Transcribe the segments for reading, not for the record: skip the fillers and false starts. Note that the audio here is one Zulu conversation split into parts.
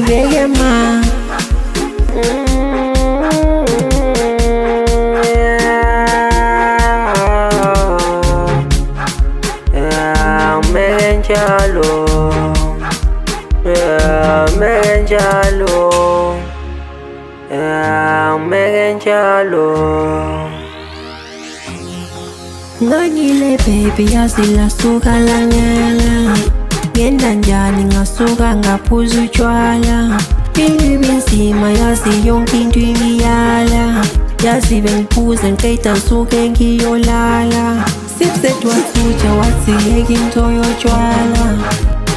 bege ma Megenjalo Nganyile baby yazila suka langela Ngenda njani ngasuka ngaphuza utshwala Impilo inzima yazi yonke into imiyala Yazi bengiphuza ngiqeda ngisuke ngiyolala Sipset wathuja wathi yeka into yotshwala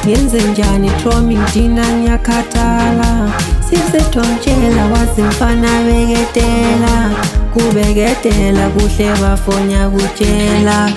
Ngenze njani Tromi ngidina ngiyakhathala Sipset wangitshela wathi mfana beketela Kubeketela kuhle bafonya kutshela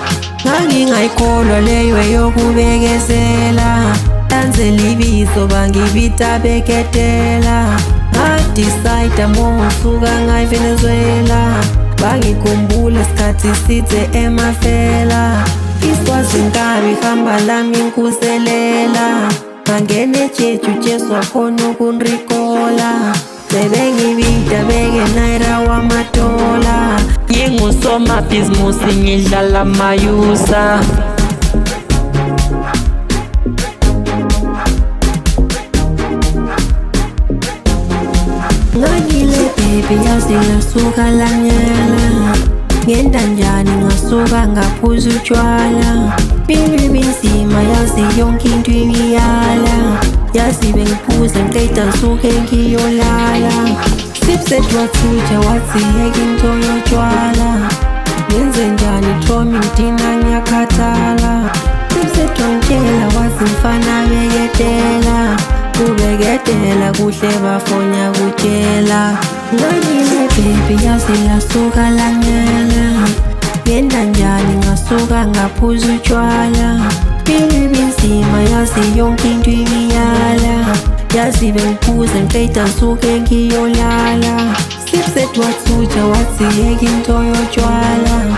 Ngangingayikholwa leyo yokubekezela Landzela ibizo bangibita beketela Ngadecide mongosuka ngayi Venezuela Bangikhumbula sikhathi sidze emafela Iswazi nkabi hamba lami nkuselela Ngangene Jeju Jesu wakhona ukunrikola Sebengibita beke naira wamatola Ngingusoma bhizimusi ngidlala mayusa Nganyile baby yazila suka langela Ngenda njani ngasuka ngaphuza utshwala Impilo inzima yazi yonke into imiyala Yazi bengiphuza ngiqeda ngisuke ngiyolala Sipset wathuja wathi yeka into yotshwala Ngenze njani Tromi ngidina ngiyakhathala Sipset wangitshela wathi mfana beketela Kubeketela kuhle bafonya kutshela Nganyile baby yazila suka langela Ngenda njani ngasuka ngaphuza utshwala Impilo inzima yazi yonke into imiyala Yazi bengiphuza ngiqeda ngisuke ngiyolala Sipset wathuja wathi yeka into yotshwala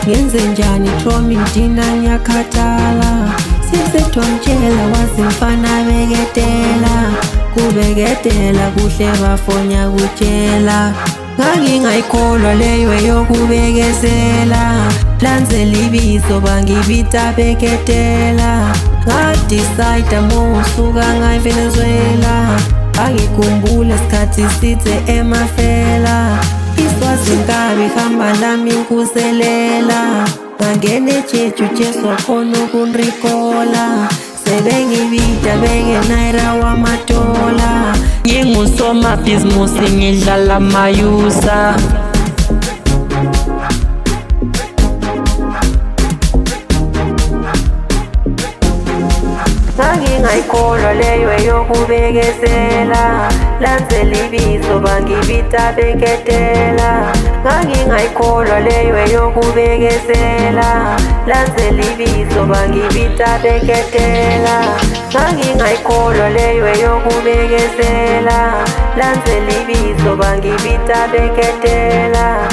Ngenze njani Tromi ngidina ngiyakhathala Sipset wangitshela wathi mfana beketela Kubeketela kuhle bafonya kutshela Ngangingayikholwa leyo yokubekezela Landzela ibizo bangibita beketela Ngadecide mongosuka ngayi Venezuela Bangikhumbula sikhathi sidze emafela Iswazi nkabi hamba lami nkuselela Ngangene Jeju Jesu wakhona ukunrikola Sebengibita beke naira wamatola Ngingusoma bhizimusi ngidlala mayusa Ngangingayikholwa leyo yokubekezela Landzela ibizo bangibita beketela Ngangingayikholwa leyo yokubekezela Landzela ibizo bangibita beketela Ngangingayikholwa leyo yokubekezela Landzela ibizo bangibita beketela